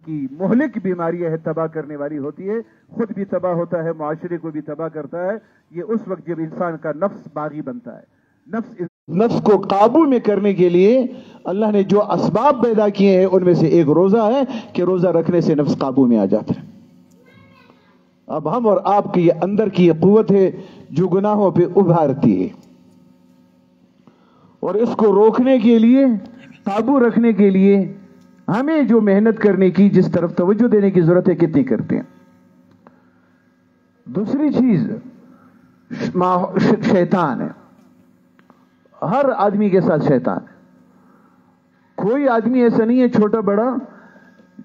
کی مہلک بیماریاں ہے، تباہ کرنے والی ہوتی ہے، خود بھی تباہ ہوتا ہے، معاشرے کو بھی تباہ کرتا ہے۔ یہ اس وقت جب انسان کا نفس باغی بنتا ہے۔ نفس کو قابو میں کرنے کے لیے اللہ نے جو اسباب پیدا کیے ہیں ان میں سے ایک روزہ ہے کہ روزہ رکھنے سے نفس قابو میں آ جاتا ہے۔ اب ہم اور آپ کی یہ اندر کی یہ قوت ہے جو گناہوں پہ ابھارتی ہے، اور اس کو روکنے کے لیے، قابو رکھنے کے لیے ہمیں جو محنت کرنے کی، جس طرف توجہ دینے کی ضرورت ہے، کتنی کرتے ہیں۔ دوسری چیز شیطان ہے۔ ہر آدمی کے ساتھ شیطان ہے۔ کوئی آدمی ایسا نہیں ہے چھوٹا بڑا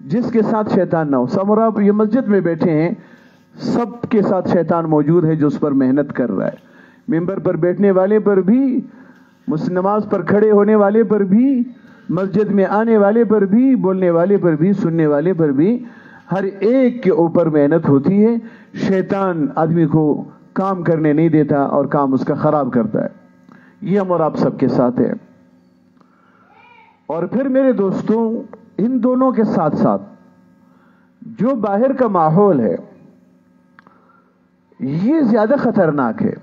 جس کے ساتھ شیطان نہ ہو۔ سب آپ یہ مسجد میں بیٹھے ہیں، سب کے ساتھ شیطان موجود ہے جو اس پر محنت کر رہا ہے۔ ممبر پر بیٹھنے والے پر بھی، نماز پر کھڑے ہونے والے پر بھی، مسجد میں آنے والے پر بھی، بولنے والے پر بھی، سننے والے پر بھی، ہر ایک کے اوپر محنت ہوتی ہے۔ شیطان آدمی کو کام کرنے نہیں دیتا اور کام اس کا خراب کرتا ہے۔ یہ ہم اور آپ سب کے ساتھ ہے۔ اور پھر میرے دوستوں، ان دونوں کے ساتھ ساتھ جو باہر کا ماحول ہے یہ زیادہ خطرناک ہے۔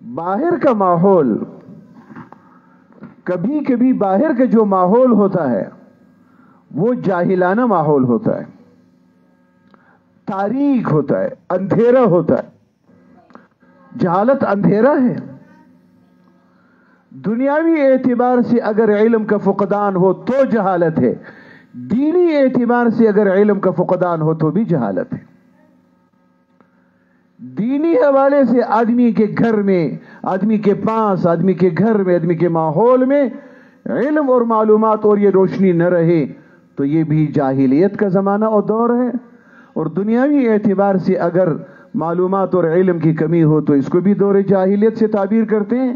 باہر کا ماحول، کبھی کبھی باہر کا جو ماحول ہوتا ہے وہ جاہلانہ ماحول ہوتا ہے، تاریک ہوتا ہے، اندھیرا ہوتا ہے۔ جہالت اندھیرا ہے۔ دنیاوی اعتبار سے اگر علم کا فقدان ہو تو جہالت ہے، دینی اعتبار سے اگر علم کا فقدان ہو تو بھی جہالت ہے۔ دینی حوالے سے آدمی کے گھر میں، آدمی کے پاس، آدمی کے گھر میں، آدمی کے ماحول میں علم اور معلومات اور یہ روشنی نہ رہے تو یہ بھی جاہلیت کا زمانہ اور دور ہے۔ اور دنیاوی اعتبار سے اگر معلومات اور علم کی کمی ہو تو اس کو بھی دور جاہلیت سے تعبیر کرتے ہیں۔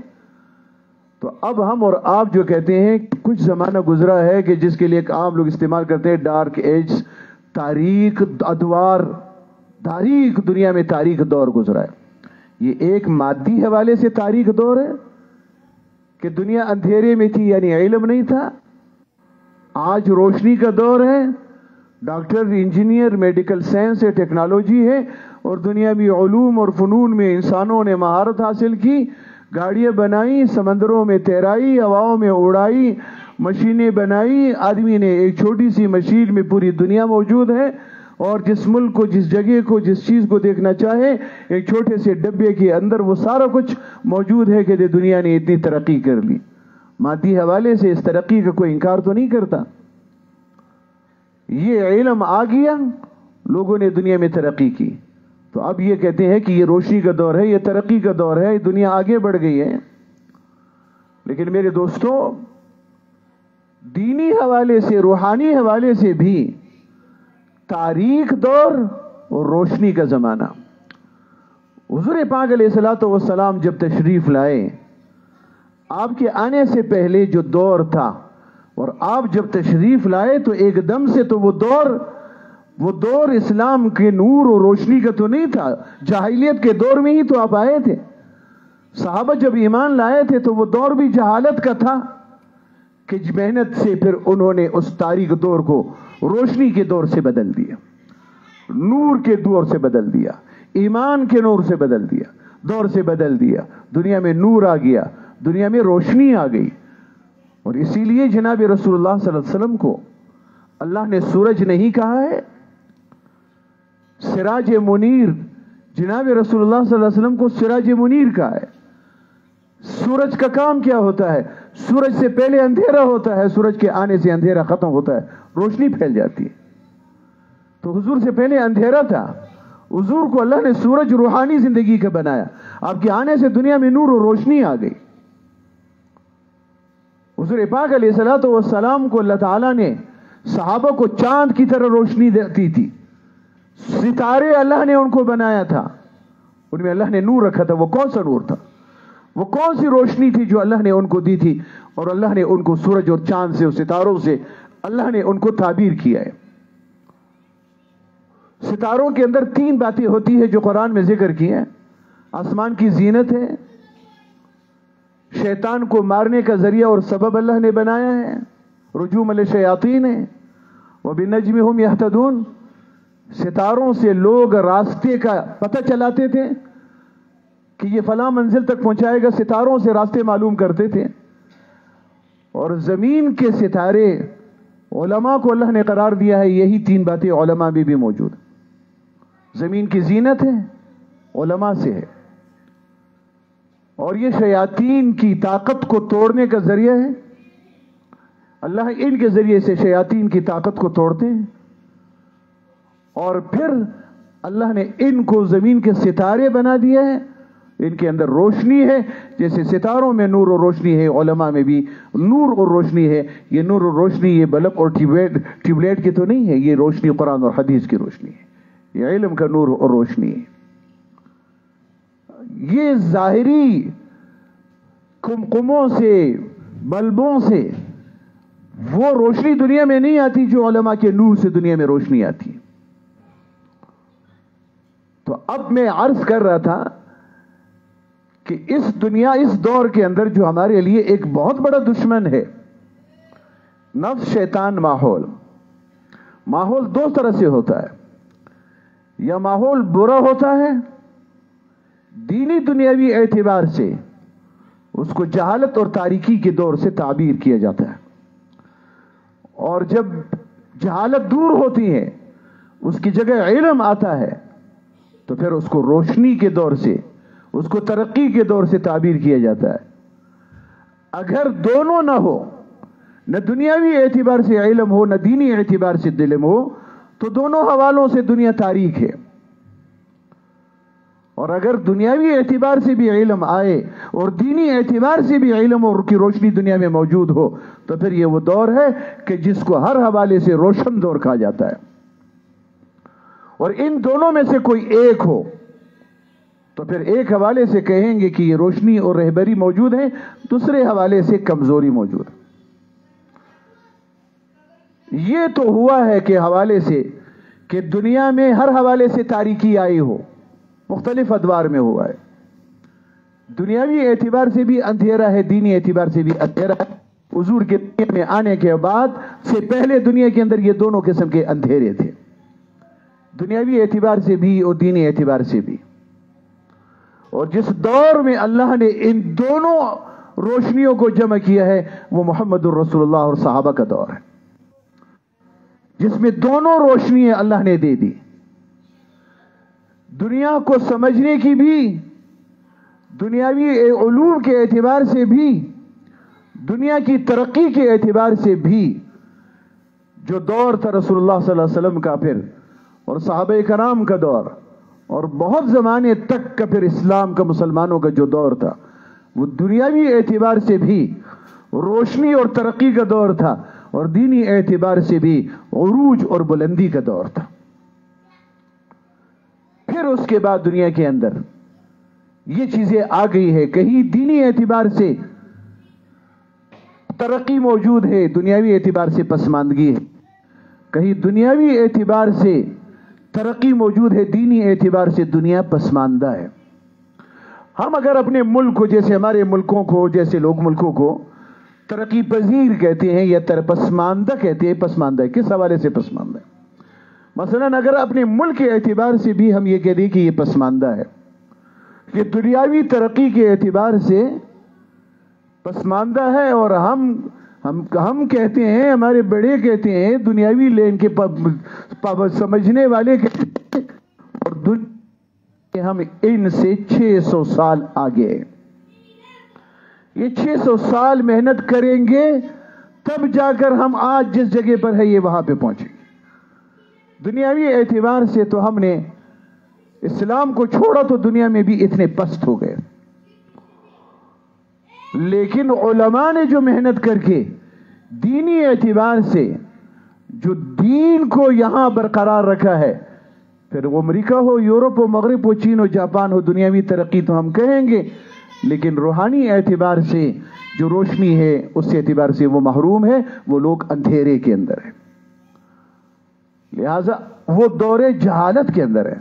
تو اب ہم اور آپ جو کہتے ہیں کچھ زمانہ گزرا ہے کہ جس کے لیے عام لوگ استعمال کرتے ہیں ڈارک ایج، تاریک ادوار، تاریک دنیا میں تاریک دور گزرا ہے۔ یہ ایک مادی حوالے سے تاریک دور ہے کہ دنیا اندھیرے میں تھی، یعنی علم نہیں تھا۔ آج روشنی کا دور ہے، ڈاکٹر، انجینئر، میڈیکل سائنس ہے، ٹیکنالوجی ہے، اور دنیا میں علوم اور فنون میں انسانوں نے مہارت حاصل کی، گاڑیاں بنائی، سمندروں میں تیرائی، ہواؤں میں اڑائی، مشینیں بنائی۔ آدمی نے ایک چھوٹی سی مشین میں پوری دنیا موجود ہے، اور جس ملک کو، جس جگہ کو، جس چیز کو دیکھنا چاہے ایک چھوٹے سے ڈبے کے اندر وہ سارا کچھ موجود ہے کہ دنیا نے اتنی ترقی کر لی۔ مادی حوالے سے اس ترقی کا کوئی انکار تو نہیں کرتا۔ یہ علم آ گیا، لوگوں نے دنیا میں ترقی کی، تو اب یہ کہتے ہیں کہ یہ روشنی کا دور ہے، یہ ترقی کا دور ہے، دنیا آگے بڑھ گئی ہے۔ لیکن میرے دوستوں، دینی حوالے سے، روحانی حوالے سے بھی تاریک دور اور روشنی کا زمانہ۔ حضور پاک علیہ الصلوۃ والسلام جب تشریف لائے، آپ کے آنے سے پہلے جو دور تھا، اور آپ جب تشریف لائے تو ایک دم سے تو وہ دور اسلام کے نور اور روشنی کا تو نہیں تھا، جاہلیت کے دور میں ہی تو آپ آئے تھے۔ صحابہ جب ایمان لائے تھے تو وہ دور بھی جہالت کا تھا، کہ محنت سے پھر انہوں نے اس تاریک دور کو روشنی کے دور سے بدل دیا، نور کے دور سے بدل دیا، ایمان کے نور سے بدل دیا، دور سے بدل دیا۔ دنیا میں نور آ گیا، دنیا میں روشنی آ گئی۔ اور اسی لیے جناب رسول اللہ صلی اللہ علیہ وسلم کو اللہ نے سورج نہیں کہا ہے، سراج منیر۔ جناب رسول اللہ صلی اللہ علیہ وسلم کو سراج منیر کہا ہے۔ سورج کا کام کیا ہوتا ہے؟ سورج سے پہلے اندھیرا ہوتا ہے، سورج کے آنے سے اندھیرا ختم ہوتا ہے، روشنی پھیل جاتی ہے۔ تو حضور سے پہلے اندھیرا تھا، حضور کو اللہ نے سورج روحانی زندگی کا بنایا، آپ کے آنے سے دنیا میں نور اور روشنی آ گئی۔ حضور پاک علیہ الصلوۃ والسلام کو اللہ تعالیٰ نے صحابہ کو چاند کی طرح روشنی دیتی تھی، ستارے اللہ نے ان کو بنایا تھا، ان میں اللہ نے نور رکھا تھا۔ وہ کون سا نور تھا؟ وہ کون سی روشنی تھی جو اللہ نے ان کو دی تھی؟ اور اللہ نے ان کو سورج اور چاند سے اور ستاروں سے اللہ نے ان کو تعبیر کیا ہے۔ ستاروں کے اندر 3 باتیں ہوتی ہیں جو قرآن میں ذکر کی ہیں۔ آسمان کی زینت ہے، شیطان کو مارنے کا ذریعہ اور سبب اللہ نے بنایا ہے، رجوم الشیاطین ہے، وَبِالنَّجْمِ هُمْ يَهْتَدُونَ، ستاروں سے لوگ راستے کا پتہ چلاتے تھے کہ یہ فلاں منزل تک پہنچائے گا، ستاروں سے راستے معلوم کرتے تھے. اور زمین کے ستارے علماء کو اللہ نے قرار دیا ہے، یہی تین باتیں علماء میں بھی موجود. زمین کی زینت ہے، علماء سے ہے، اور یہ شیاطین کی طاقت کو توڑنے کا ذریعہ ہے. اللہ ان کے ذریعے سے شیاطین کی طاقت کو توڑتے ہیں، اور پھر اللہ نے ان کو زمین کے ستارے بنا دیا ہے. ان کے اندر روشنی ہے، جیسے ستاروں میں نور اور روشنی ہے، علماء میں بھی نور اور روشنی ہے. یہ نور اور روشنی یہ بلب اور ٹیوب لائٹ کی تو نہیں ہے، یہ روشنی قرآن اور حدیث کی روشنی ہے، یہ علم کا نور اور روشنی ہے. یہ ظاہری قمقموں سے، بلبوں سے وہ روشنی دنیا میں نہیں آتی جو علماء کے نور سے دنیا میں روشنی آتی. تو اب میں عرض کر رہا تھا کہ اس دنیا، اس دور کے اندر جو ہمارے لیے ایک بہت بڑا دشمن ہے، نفس، شیطان، ماحول. ماحول دو طرح سے ہوتا ہے، یا ماحول برا ہوتا ہے، دینی دنیاوی اعتبار سے اس کو جہالت اور تاریکی کے دور سے تعبیر کیا جاتا ہے، اور جب جہالت دور ہوتی ہے اس کی جگہ علم آتا ہے تو پھر اس کو روشنی کے دور سے، اس کو ترقی کے دور سے تعبیر کیا جاتا ہے. اگر دونوں نہ ہو، نہ دنیاوی اعتبار سے علم ہو، نہ دینی اعتبار سے علم ہو، تو دونوں حوالوں سے دنیا تاریک ہے. اور اگر دنیاوی اعتبار سے بھی علم آئے اور دینی اعتبار سے بھی علم اور کی روشنی دنیا میں موجود ہو، تو پھر یہ وہ دور ہے کہ جس کو ہر حوالے سے روشن دور کہا جاتا ہے. اور ان دونوں میں سے کوئی ایک ہو تو پھر ایک حوالے سے کہیں گے کہ یہ روشنی اور رہبری موجود ہے، دوسرے حوالے سے کمزوری موجود ہے. یہ تو ہوا ہے کہ حوالے سے کہ دنیا میں ہر حوالے سے تاریکی آئی ہو، مختلف ادوار میں ہوا ہے. دنیاوی اعتبار سے بھی اندھیرا ہے، دینی اعتبار سے بھی اندھیرا ہے. حضور کے دنیا میں آنے کے بعد سے پہلے دنیا کے اندر یہ دونوں قسم کے اندھیرے تھے، دنیاوی اعتبار سے بھی اور دینی اعتبار سے بھی. اور جس دور میں اللہ نے ان دونوں روشنیوں کو جمع کیا ہے وہ محمد الرسول اللہ اور صحابہ کا دور ہے، جس میں دونوں روشنیاں اللہ نے دے دی. دنیا کو سمجھنے کی بھی، دنیاوی علوم کے اعتبار سے بھی، دنیا کی ترقی کے اعتبار سے بھی جو دور تھا رسول اللہ صلی اللہ علیہ وسلم کا، پھر اور صحابہ کرام کا دور، اور بہت زمانے تک کا پھر اسلام کا، مسلمانوں کا جو دور تھا، وہ دنیاوی اعتبار سے بھی روشنی اور ترقی کا دور تھا، اور دینی اعتبار سے بھی عروج اور بلندی کا دور تھا. پھر اس کے بعد دنیا کے اندر یہ چیزیں آ گئی ہے، کہیں دینی اعتبار سے ترقی موجود ہے، دنیاوی اعتبار سے پسماندگی ہے. کہیں دنیاوی اعتبار سے ترقی موجود ہے، دینی اعتبار سے دنیا پسماندہ ہے. ہم اگر اپنے ملک کو، جیسے ہمارے ملکوں کو، جیسے لوگ ملکوں کو ترقی پذیر کہتے ہیں یا پسماندہ کہتے ہیں، پسماندہ ہے کس حوالے سے پسماندہ ہے؟ مثلا اگر اپنے ملک کے اعتبار سے بھی ہم یہ کہہ دیں کہ یہ پسماندہ ہے، یہ دنیاوی ترقی کے اعتبار سے پسماندہ ہے، اور ہم کہتے ہیں، ہمارے بڑے کہتے ہیں، دنیاوی لین کے سمجھنے والے کہتے ہیں، اور دنیا ہم ان سے 600 سال آگے. یہ 600 سال محنت کریں گے تب جا کر ہم آج جس جگہ پر ہے یہ وہاں پہ پہنچیں گے. دنیاوی اعتبار سے تو ہم نے اسلام کو چھوڑا تو دنیا میں بھی اتنے پست ہو گئے، لیکن علماء نے جو محنت کر کے دینی اعتبار سے جو دین کو یہاں برقرار رکھا ہے، پھر وہ امریکہ ہو، یورپ ہو، مغرب ہو، چین ہو، جاپان ہو، دنیاوی ترقی تو ہم کہیں گے، لیکن روحانی اعتبار سے جو روشنی ہے اس اعتبار سے وہ محروم ہے، وہ لوگ اندھیرے کے اندر ہے. لہذا وہ دور جہالت کے اندر ہے.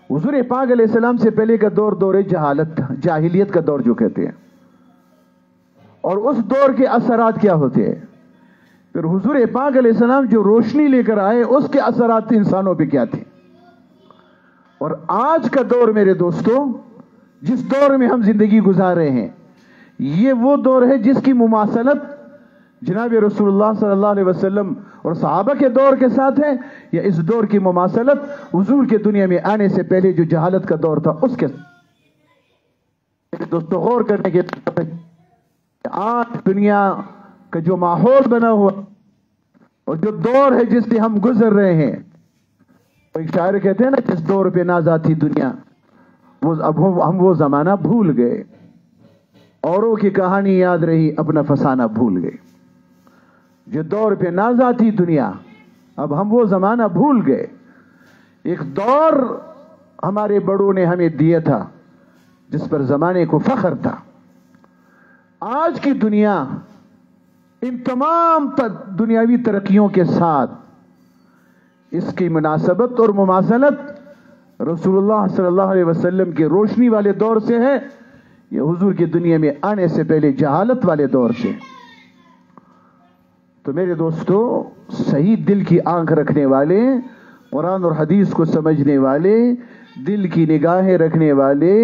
حضور پاک علیہ السلام سے پہلے کا دور جہالت تھا، جاہلیت کا دور جو کہتے ہیں. اور اس دور کے اثرات کیا ہوتے ہیں پھر حضور پاک علیہ السلام جو روشنی لے کر آئے اس کے اثرات انسانوں پہ کیا تھے. اور آج کا دور میرے دوستوں، جس دور میں ہم زندگی گزار رہے ہیں، یہ وہ دور ہے جس کی مماثلت جناب رسول اللہ صلی اللہ علیہ وسلم اور صحابہ کے دور کے ساتھ ہے، یا اس دور کی مماثلت حضور کے دنیا میں آنے سے پہلے جو جہالت کا دور تھا اس کے ساتھ. دوستو غور کرنے کے آج دنیا کا جو ماحول بنا ہوا اور جو دور ہے جس سے ہم گزر رہے ہیں، ایک شاعر کہتے ہیں نا، جس دور پہ ناز آتی دنیا اب ہم وہ زمانہ بھول گئے، اوروں کی کہانی یاد رہی اپنا فسانہ بھول گئے. جو دور پہ ناز آتی دنیا اب ہم وہ زمانہ بھول گئے. ایک دور ہمارے بڑوں نے ہمیں دیا تھا جس پر زمانے کو فخر تھا. آج کی دنیا ان تمام دنیاوی ترقیوں کے ساتھ اس کی مناسبت اور مماثلت رسول اللہ صلی اللہ علیہ وسلم کے روشنی والے دور سے ہے، یہ حضور کی دنیا میں آنے سے پہلے جہالت والے دور سے. تو میرے دوستو، صحیح دل کی آنکھ رکھنے والے، قرآن اور حدیث کو سمجھنے والے، دل کی نگاہیں رکھنے والے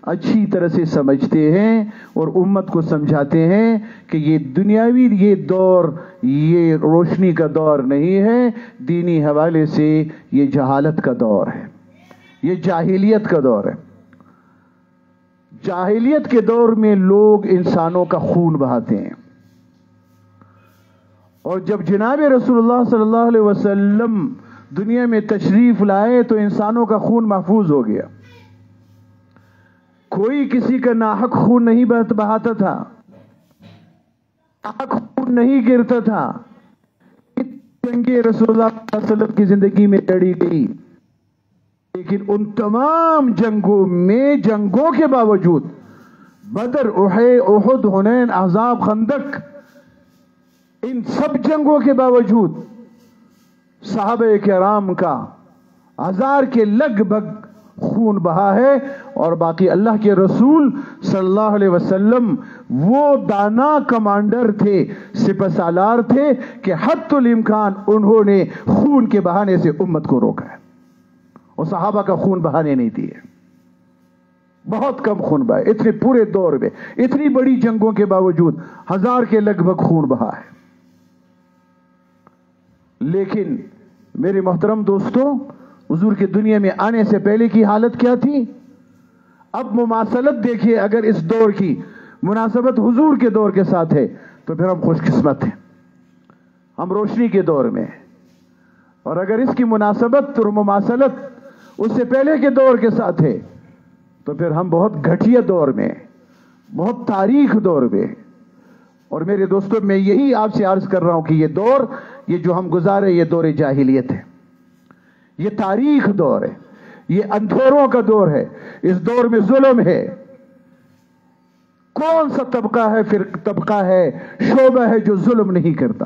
اچھی طرح سے سمجھتے ہیں اور امت کو سمجھاتے ہیں کہ یہ دنیاوی یہ دور یہ روشنی کا دور نہیں ہے، دینی حوالے سے یہ جہالت کا دور ہے، یہ جاہلیت کا دور ہے. جاہلیت کے دور میں لوگ انسانوں کا خون بہاتے ہیں، اور جب جناب رسول اللہ صلی اللہ علیہ وسلم دنیا میں تشریف لائے تو انسانوں کا خون محفوظ ہو گیا. کوئی کسی کا ناحق خون نہیں بہاتا تھا، ناحق خون نہیں گرتا تھا. جنگیں رسول اللہ صلی اللہ علیہ وسلم کی زندگی میں لڑی گئی، لیکن ان تمام جنگوں کے باوجود، بدر، احد، حنین، احزاب، خندق، ان سب جنگوں کے باوجود صحابہ کرام کا 1000 کے لگ بھگ خون بہا ہے. اور باقی اللہ کے رسول صلی اللہ علیہ وسلم وہ دانا کمانڈر تھے، سپہ سالار تھے کہ حتی الامکان انہوں نے خون کے بہانے سے امت کو روکا ہے، اور صحابہ کا خون بہانے نہیں دیے. بہت کم خون بہائے اتنے پورے دور میں، اتنی بڑی جنگوں کے باوجود 1000 کے لگ بھگ خون بہا ہے. لیکن میرے محترم دوستوں، حضور کی دنیا میں آنے سے پہلے کی حالت کیا تھی؟ اب مماثلت دیکھیے، اگر اس دور کی مناسبت حضور کے دور کے ساتھ ہے تو پھر ہم خوش قسمت ہیں، ہم روشنی کے دور میں. اور اگر اس کی مناسبت اور مماثلت اس سے پہلے کے دور کے ساتھ ہے تو پھر ہم بہت گھٹیا دور میں، بہت تاریخ دور میں. اور میرے دوستوں، میں یہی آپ سے عرض کر رہا ہوں کہ یہ دور، یہ جو ہم گزارے، یہ دور جاہلیت ہے، یہ تاریخ دور ہے، یہ اندھوروں کا دور ہے. اس دور میں ظلم ہے. کون سا طبقہ ہے، شعبہ ہے جو ظلم نہیں کرتا؟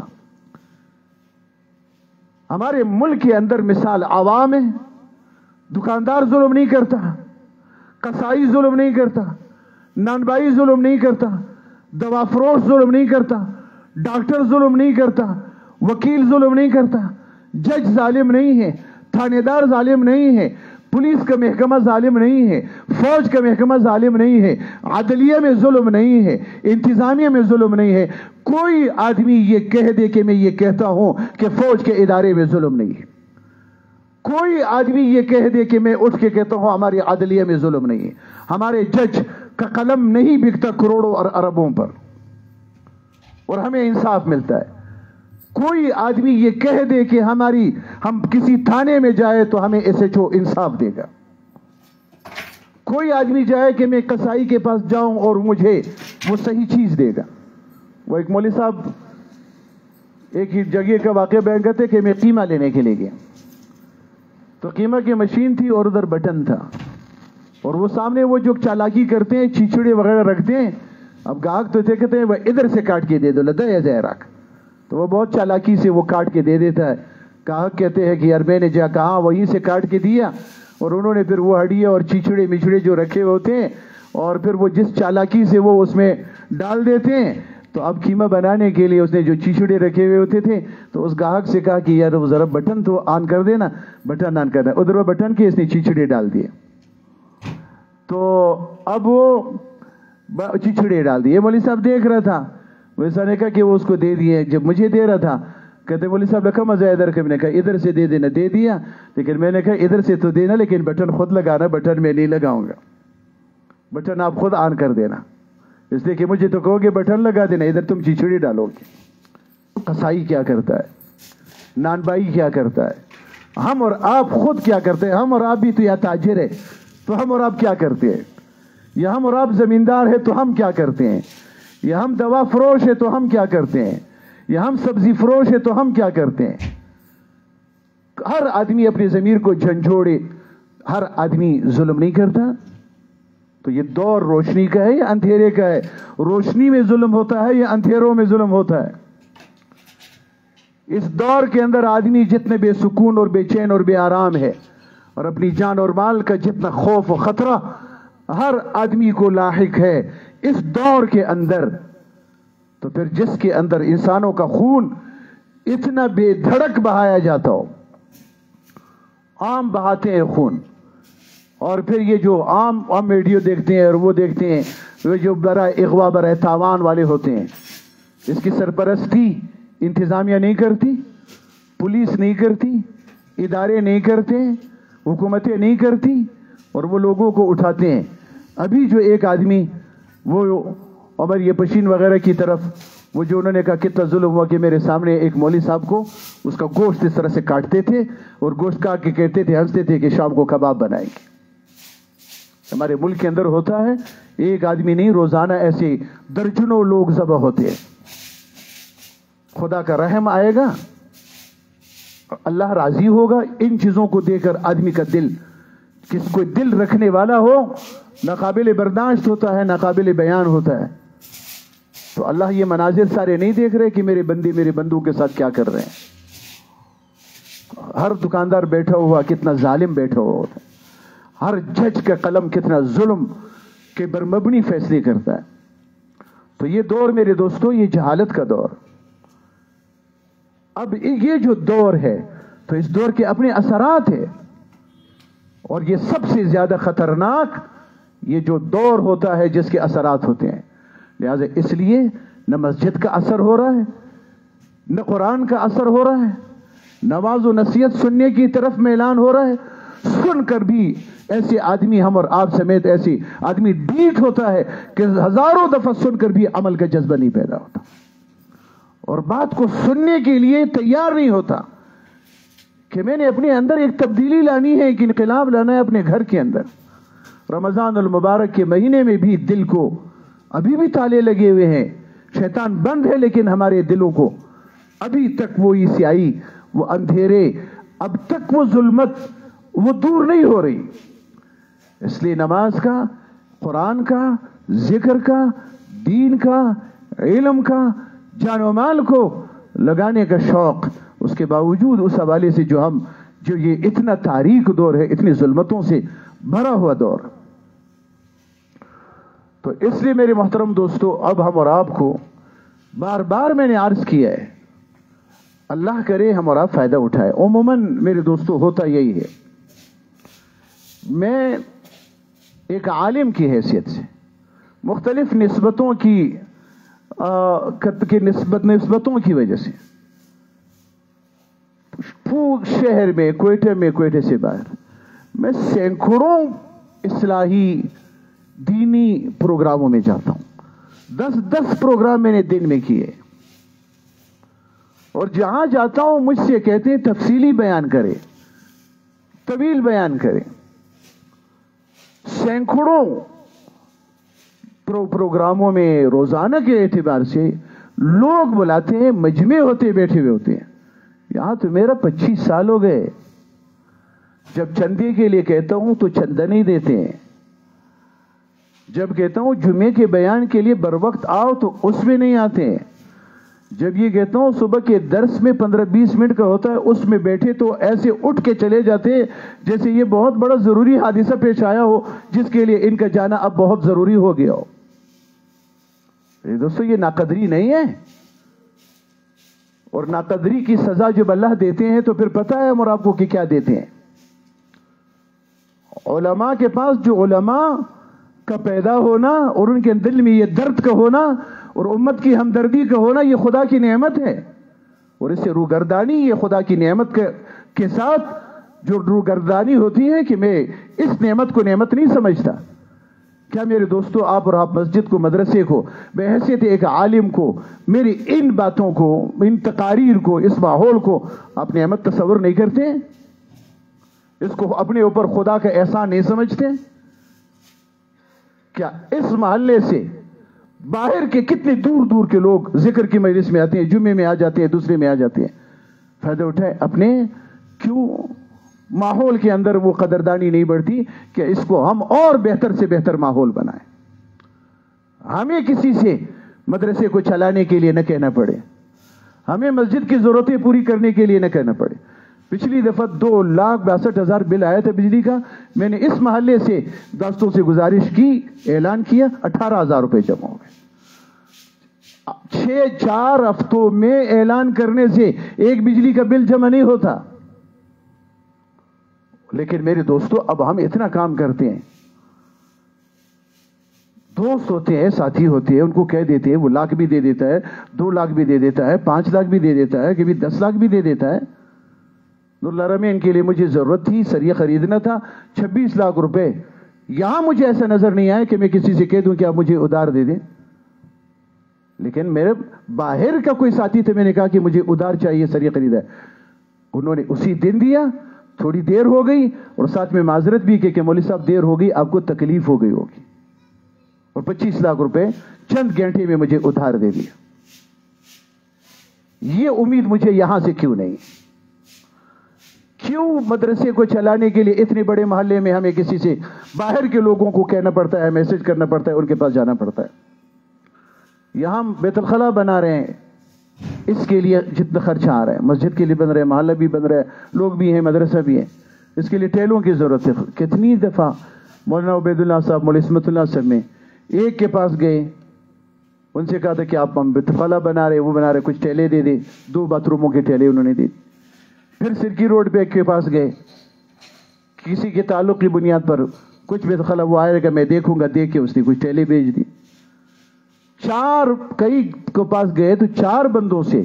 ہمارے ملک کے اندر مثال عوام ہے، دکاندار ظلم نہیں کرتا، قصائی ظلم نہیں کرتا، نانبائی ظلم نہیں کرتا، دوا فروش ظلم نہیں کرتا، ڈاکٹر ظلم نہیں کرتا، وکیل ظلم نہیں کرتا، جج ظالم نہیں ہے، تھانے دار ظالم نہیں ہے، پولیس کا محکمہ ظالم نہیں ہے، فوج کا محکمہ ظالم نہیں ہے، عدلیہ میں ظلم نہیں ہے، انتظامیہ میں ظلم نہیں ہے. کوئی آدمی یہ کہہ دے کہ میں یہ کہتا ہوں کہ فوج کے ادارے میں ظلم نہیں ہے. کوئی آدمی یہ کہہ دے کہ میں اٹھ کے کہتا ہوں ہماری عدلیہ میں ظلم نہیں ہے، ہمارے جج کا قلم نہیں بکتا کروڑوں اور اربوں پر اور ہمیں انصاف ملتا ہے. کوئی آدمی یہ کہہ دے کہ ہم کسی تھانے میں جائے تو ہمیں ایس ایچ او انصاف دے گا. کوئی آدمی جائے کہ میں قصائی کے پاس جاؤں اور مجھے وہ صحیح چیز دے گا. وہ ایک مولوی صاحب ایک ہی جگہ کا واقعہ بیان کرتے کہ میں قیمہ لینے کے لیے گیا تو قیمہ کی مشین تھی اور ادھر بٹن تھا اور وہ سامنے وہ جو چالاکی کرتے ہیں چیچڑے وغیرہ رکھتے ہیں. اب گاہک تو کہتے ہیں وہ ادھر سے کاٹ کے دے دو لدا یا زہراک، تو وہ بہت چالاکی سے وہ کاٹ کے دے دیتا ہے. گاہک کہتے ہیں کہ یار میں نے جا کہا وہیں سے کاٹ کے دیا، اور انہوں نے پھر وہ ہڈیاں اور چیچڑے مچڑے جو رکھے ہوتے ہیں اور پھر وہ جس چالاکی سے وہ اس میں ڈال دیتے ہیں تو اب قیمہ بنانے کے لیے اس نے جو چیچڑے رکھے ہوئے ہوتے تھے تو اس گاہک سے کہا کہ یار وہ ذرا بٹن تو آن کر دینا، بٹن آن کرنا، ادھر وہ بٹن کے اس نے چیچڑے ڈال دیے، تو اب وہ چیچڑے ڈال دیے. مولوی صاحب دیکھ رہا تھا، ویسا نے کہا کہ وہ اس کو دے دیے. جب مجھے دے رہا تھا کہتے مولوی صاحب رکھا مزہ ادھر کا، میں نے کہا ادھر سے دے دینا، دے دیا، لیکن میں نے کہا ادھر سے تو دینا لیکن بٹن خود لگانا، بٹن میں نہیں لگاؤں گا، بٹن آپ خود آن کر دینا، اس لیے کہ مجھے تو کہو گے بٹن لگا دینا، ادھر تم چیچڑی ڈالو گے. قصائی کیا کرتا ہے، نان بائی کیا کرتا ہے، ہم اور آپ خود کیا کرتے ہیں. ہم اور آپ بھی تو یا تاجر ہے تو ہم اور آپ کیا کرتے ہیں، یا ہم اور آپ زمیندار ہے تو ہم کیا کرتے ہیں، یا ہم دوا فروش ہے تو ہم کیا کرتے ہیں، یا ہم سبزی فروش ہے تو ہم کیا کرتے ہیں. ہر آدمی اپنی ضمیر کو جھنجھوڑے، ہر آدمی ظلم نہیں کرتا. تو یہ دور روشنی کا ہے یا اندھیرے کا ہے؟ روشنی میں ظلم ہوتا ہے یا اندھیروں میں ظلم ہوتا ہے؟ اس دور کے اندر آدمی جتنے بے سکون اور بے چین اور بے آرام ہے، اور اپنی جان اور مال کا جتنا خوف و خطرہ ہر آدمی کو لاحق ہے اس دور کے اندر، تو پھر جس کے اندر انسانوں کا خون اتنا بے دھڑک بہایا جاتا ہو، عام بہاتے ہیں خون، اور پھر یہ جو عام ویڈیو دیکھتے ہیں اور وہ دیکھتے ہیں وہ جو برا اغوا برا تاوان والے ہوتے ہیں، اس کی سرپرستی انتظامیہ نہیں کرتی، پولیس نہیں کرتی، ادارے نہیں کرتے، حکومتیں نہیں کرتی، اور وہ لوگوں کو اٹھاتے ہیں. ابھی جو ایک آدمی وہ عمر یہ پشین وغیرہ کی طرف وہ جو انہوں نے کہا کتنا ظلم ہوا کہ میرے سامنے ایک مولوی صاحب کو اس کا گوشت اس طرح سے کاٹتے تھے اور گوشت کاٹ کے کہتے تھے، ہنستے تھے کہ شام کو کباب بنائیں گے. ہمارے ملک کے اندر ہوتا ہے، ایک آدمی نہیں، روزانہ ایسے درجنوں لوگ ذبح ہوتے ہیں. خدا کا رحم آئے گا، اللہ راضی ہوگا ان چیزوں کو دیکھ کر. آدمی کا دل، کس کوئی دل رکھنے والا ہو، ناقابل برداشت ہوتا ہے، ناقابل بیان ہوتا ہے. تو اللہ یہ مناظر سارے نہیں دیکھ رہے کہ میرے بندے میرے بندوں کے ساتھ کیا کر رہے ہیں. ہر دکاندار بیٹھا ہوا کتنا ظالم بیٹھا ہوا ہوتا ہے، ہر جج کا قلم کتنا ظلم کے بر مبنی فیصلے کرتا ہے. تو یہ دور میرے دوستو، یہ جہالت کا دور. اب یہ جو دور ہے تو اس دور کے اپنے اثرات ہیں، اور یہ سب سے زیادہ خطرناک یہ جو دور ہوتا ہے جس کے اثرات ہوتے ہیں. لہذا اس لیے نہ مسجد کا اثر ہو رہا ہے، نہ قرآن کا اثر ہو رہا ہے، نواز و نصیحت سننے کی طرف میں اعلان ہو رہا ہے. سن کر بھی ایسے آدمی، ہم اور آپ سمیت ایسے آدمی ڈیٹ ہوتا ہے کہ ہزاروں دفعہ سن کر بھی عمل کا جذبہ نہیں پیدا ہوتا، اور بات کو سننے کے لیے تیار نہیں ہوتا کہ میں نے اپنے اندر ایک تبدیلی لانی ہے، ایک انقلاب لانا ہے اپنے گھر کے اندر. رمضان المبارک کے مہینے میں بھی دل کو ابھی بھی تالے لگے ہوئے ہیں، شیطان بند ہے، لیکن ہمارے دلوں کو ابھی تک وہ سیاہی، وہ اندھیرے، اب تک وہ ظلمت وہ دور نہیں ہو رہی. اس لیے نماز کا، قرآن کا، ذکر کا، دین کا، علم کا، جان و مال کو لگانے کا شوق، اس کے باوجود اس حوالے سے جو یہ اتنا تاریک دور ہے، اتنی ظلمتوں سے بھرا ہوا دور. تو اس لیے میرے محترم دوستو، اب ہم اور آپ کو بار بار میں نے عرض کیا ہے، اللہ کرے ہم اور آپ فائدہ اٹھائے. عموماً میرے دوستو ہوتا یہی ہے، میں ایک عالم کی حیثیت سے مختلف نسبتوں نسبتوں کی وجہ سے شہر میں، کوئٹے سے باہر میں سینکڑوں اصلاحی دینی پروگراموں میں جاتا ہوں. 10 پروگرام میں نے دن میں کیے، اور جہاں جاتا ہوں مجھ سے کہتے ہیں تفصیلی بیان کرے، طویل بیان کرے. سینکڑوں پروگراموں میں روزانہ کے اعتبار سے لوگ بلاتے ہیں، مجمع ہوتے بیٹھے ہوئے ہوتے ہیں. یہاں تو میرا 25 سال ہو گئے، جب چندے کے لیے کہتا ہوں تو چندہ نہیں دیتے ہیں، جب کہتا ہوں جمعے کے بیان کے لیے بر وقت آؤ تو اس میں نہیں آتے ہیں، جب یہ کہتا ہوں صبح کے درس میں 15-20 منٹ کا ہوتا ہے اس میں بیٹھے تو ایسے اٹھ کے چلے جاتے ہیں جیسے یہ بہت بڑا ضروری حادثہ پیش آیا ہو جس کے لیے ان کا جانا اب بہت ضروری ہو گیا ہو. دوستو یہ ناقدری نہیں ہے، اور ناقدری کی سزا جب اللہ دیتے ہیں تو پھر پتہ ہے ہم اور آپ کو کہ کیا دیتے ہیں۔ علماء کے پاس جو علماء کا پیدا ہونا اور ان کے دل میں یہ درد کا ہونا اور امت کی ہمدردی کا ہونا، یہ خدا کی نعمت ہے، اور اس سے روگردانی، یہ خدا کی نعمت کے ساتھ جو روگردانی ہوتی ہے کہ میں اس نعمت کو نعمت نہیں سمجھتا۔ کیا میرے دوستو آپ اور آپ مسجد کو، مدرسے کو، بحیثیت ایک عالم کو، میری ان باتوں کو، ان تقاریر کو، اس ماحول کو آپ نعمت تصور نہیں کرتے؟ اس کو اپنے اوپر خدا کا احسان نہیں سمجھتے؟ کیا اس محلے سے باہر کے کتنے دور دور کے لوگ ذکر کی مجلس میں آتے ہیں، جمعے میں آ جاتے ہیں، دوسرے میں آ جاتے ہیں، فائدہ اٹھائے اپنے کیوں ماحول کے اندر وہ قدردانی نہیں بڑھتی کہ اس کو ہم اور بہتر سے بہتر ماحول بنائیں، ہمیں کسی سے مدرسے کو چلانے کے لیے نہ کہنا پڑے، ہمیں مسجد کی ضرورتیں پوری کرنے کے لیے نہ کہنا پڑے۔ پچھلی دفعہ 2,62,000 بل آیا تھا بجلی کا، میں نے اس محلے سے دوستوں سے گزارش کی، اعلان کیا، 18,000 روپے جمع ہو گئے۔ 4 ہفتوں میں اعلان کرنے سے ایک بجلی کا بل جمع نہیں ہوتا۔ لیکن میرے دوستو اب ہم اتنا کام کرتے ہیں، دوست ہوتے ہیں، ساتھی ہوتے ہیں، ان کو کہہ دیتے ہیں، وہ لاکھ بھی دے دیتا ہے، 2 لاکھ بھی دے دیتا ہے، 5 لاکھ بھی دے دیتا ہے، کبھی 10 لاکھ بھی دے دیتا ہے۔ نورالحرمین کے لیے مجھے ضرورت تھی، سریہ خریدنا تھا، 26 لاکھ روپے۔ یہاں مجھے ایسا نظر نہیں آیا کہ میں کسی سے کہہ دوں کہ آپ مجھے ادھار دے دیں، لیکن میرے باہر کا کوئی ساتھی تھا، میں نے کہا کہ مجھے ادھار چاہیے، سریہ خریدا ہے، انہوں نے اسی دن دیا۔ تھوڑی دیر ہو گئی اور ساتھ میں معذرت بھی کہ مولوی صاحب دیر ہو گئی، آپ کو تکلیف ہو گئی ہوگی، اور 25 لاکھ روپے چند گھنٹے میں مجھے ادھار دے دیا۔ یہ امید مجھے یہاں سے کیوں نہیں؟ کیوں مدرسے کو چلانے کے لیے اتنے بڑے محلے میں ہمیں کسی سے باہر کے لوگوں کو کہنا پڑتا ہے، میسج کرنا پڑتا ہے، ان کے پاس جانا پڑتا ہے؟ یہاں ہم بیت الخلا بنا رہے ہیں، اس کے لیے جتنا خرچہ آ رہا ہے، مسجد کے لیے بن رہا ہے، محلہ بھی بن رہا ہے، لوگ بھی ہیں، مدرسہ بھی ہے، اس کے لیے ٹیلوں کی ضرورت ہے۔ کتنی دفعہ مولانا عبید اللہ صاحب، مولانا عصمت اللہ صاحب میں ایک کے پاس گئے، ان سے کہا تھا کہ آپ ہم بیت الخلا بنا رہے، وہ بنا رہے، کچھ ٹیلے دے دیں، 2 باتھ روموں کے ٹیلے انہوں نے دے دی۔ پھر سرکی روڈ پہ ایک کے پاس گئے، کسی کے تعلق کی بنیاد پر کچھ بیت الخلا، وہ آئے گا میں دیکھوں گا، دیکھ کے اس نے کچھ ٹیلے بھیج دی۔ 4 کئی کے پاس گئے تو 4 بندوں سے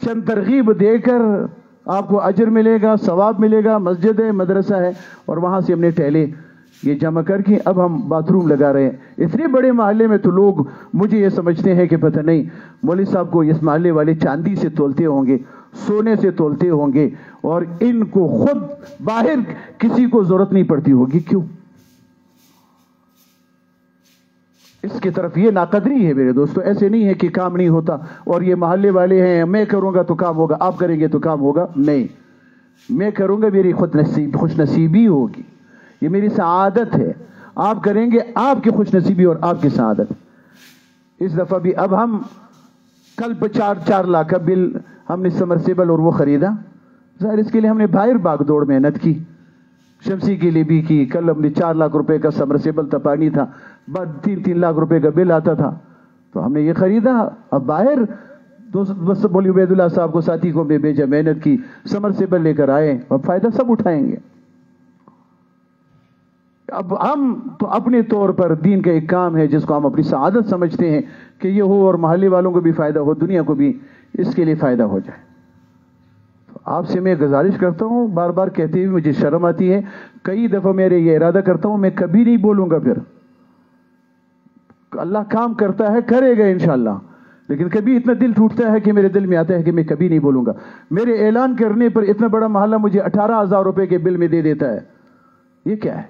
چند ترغیب دے کر آپ کو اجر ملے گا، ثواب ملے گا، مسجد ہے، مدرسہ ہے، اور وہاں سے ہم نے ٹیلے یہ جمع کر کے اب ہم باتھ روم لگا رہے ہیں۔ اتنے بڑے محلے میں تو لوگ مجھے یہ سمجھتے ہیں کہ پتہ نہیں مولوی صاحب کو اس محلے والے چاندی سے تولتے ہوں گے، سونے سے تولتے ہوں گے، اور ان کو خود باہر کسی کو ضرورت نہیں پڑتی ہوگی۔ کیوں؟ اس کی طرف یہ ناقدری ہے میرے دوستو۔ ایسے نہیں ہے کہ کام نہیں ہوتا اور یہ محلے والے ہیں، میں کروں گا تو کام ہوگا، آپ کریں گے تو کام ہوگا، نہیں، میں کروں گا میری خوش نصیبی ہوگی، یہ میری سعادت ہے، آپ کریں گے آپ کی خوش نصیبی اور آپ کی سعادت۔ اس دفعہ بھی اب ہم کل 4 لاکھ کا بل ہم نے سمرسیبل اور وہ خریدا، ظاہر اس کے لیے ہم نے باہر باغ دوڑ محنت کی، شمسی کے لیے بھی کی۔ کل ہم نے 4 لاکھ روپے کا سمرسیبل تھا، پانی تھا، 3 لاکھ روپے کا بل آتا تھا، تو ہم نے یہ خریدا۔ اب باہر بس بولی عبید اللہ صاحب کو، ساتھی کو بھیجا، محنت کی، سمرسیبل لے کر آئے، اب فائدہ سب اٹھائیں گے۔ اب ہم تو اپنے طور پر دین کا ایک کام ہے جس کو ہم اپنی سعادت سمجھتے ہیں کہ یہ ہو اور محلے والوں کو بھی فائدہ ہو، دنیا کو بھی اس کے لیے فائدہ ہو جائے۔ آپ سے میں گزارش کرتا ہوں، بار بار کہتے ہوئے مجھے شرم آتی ہے، کئی دفعہ میرے یہ ارادہ کرتا ہوں میں کبھی نہیں بولوں گا، پھر اللہ کام کرتا ہے، کرے گا انشاءاللہ، لیکن کبھی اتنا دل ٹوٹتا ہے کہ میرے دل میں آتا ہے کہ میں کبھی نہیں بولوں گا۔ میرے اعلان کرنے پر اتنا بڑا محلہ مجھے 18,000 روپے کے بل میں دے دیتا ہے، یہ کیا ہے؟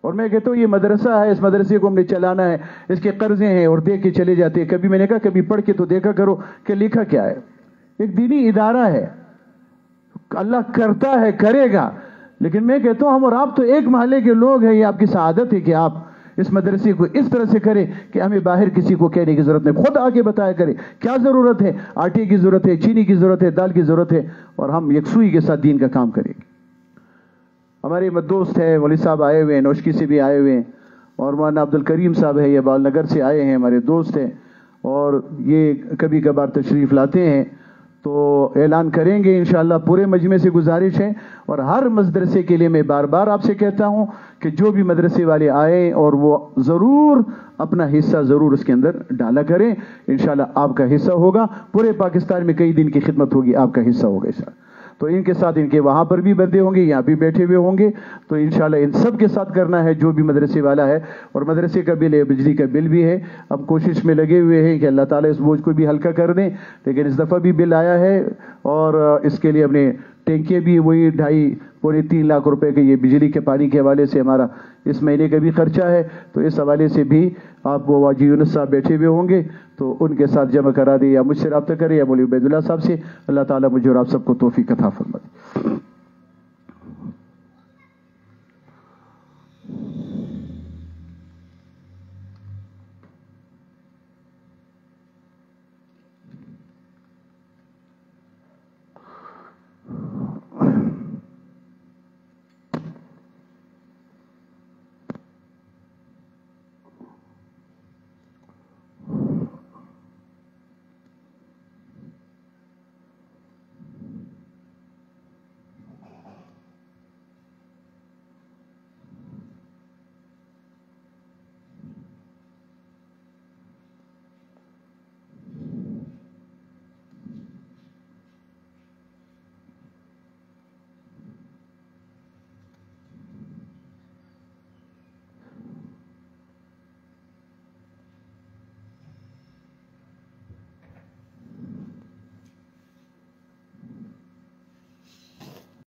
اور میں کہتا ہوں یہ مدرسہ ہے، اس مدرسے کو ہم نے چلانا ہے، اس کے قرضے ہیں، اور دے کے چلے جاتے ہیں۔ کبھی میں نے کہا کبھی پڑھ کے تو دیکھا کرو کہ لکھا کیا ہے۔ ایک دینی ادارہ ہے، اللہ کرتا ہے، کرے گا، لیکن میں کہتا ہوں ہم اور آپ تو ایک محلے کے لوگ ہیں، یہ آپ کی سعادت ہے کہ آپ اس مدرسے کو اس طرح سے کریں کہ ہمیں باہر کسی کو کہنے کی ضرورت نہیں، خود آگے بتایا کرے کیا ضرورت ہے، آٹے کی ضرورت ہے، چینی کی ضرورت ہے، دال کی ضرورت ہے، اور ہم یکسوئی کے ساتھ دین کا کام کریں گے۔ ہمارے دوست ہے ولی صاحب آئے ہوئے ہیں، نوشکی سے بھی آئے ہوئے ہیں، اور مولانا عبد الکریم صاحب ہے، یہ بال نگر سے آئے ہیں، ہمارے دوست ہیں، اور یہ کبھی کبھار تشریف لاتے ہیں، تو اعلان کریں گے انشاءاللہ۔ پورے مجمع سے گزارش ہے، اور ہر مدرسے کے لیے میں بار بار آپ سے کہتا ہوں کہ جو بھی مدرسے والے آئیں اور وہ ضرور اپنا حصہ ضرور اس کے اندر ڈالا کریں، انشاءاللہ آپ کا حصہ ہوگا۔ پورے پاکستان میں کئی دن کی خدمت ہوگی، آپ کا حصہ ہوگا انشاءاللہ۔ تو ان کے ساتھ ان کے وہاں پر بھی بندے ہوں گے، یہاں بھی بیٹھے ہوئے ہوں گے، تو انشاءاللہ ان سب کے ساتھ کرنا ہے جو بھی مدرسے والا ہے۔ اور مدرسے کا بل ہے، بجلی کا بل بھی ہے، اب کوشش میں لگے ہوئے ہیں کہ اللہ تعالیٰ اس بوجھ کو بھی ہلکا کر دیں، لیکن اس دفعہ بھی بل آیا ہے، اور اس کے لیے ہم نے ٹینکیاں بھی وہی 2.5-3 لاکھ روپے کے، یہ بجلی کے پانی کے حوالے سے ہمارا اس مہینے کا بھی خرچہ ہے، تو اس حوالے سے بھی آپ وہ واجی یونس صاحب بیٹھے ہوئے ہوں گے، تو ان کے ساتھ جمع کرا دیں، یا مجھ سے رابطہ کریں یا مولوی عبید اللہ صاحب سے۔ اللہ تعالیٰ مجھے اور آپ سب کو توفیق عطا فرمائے۔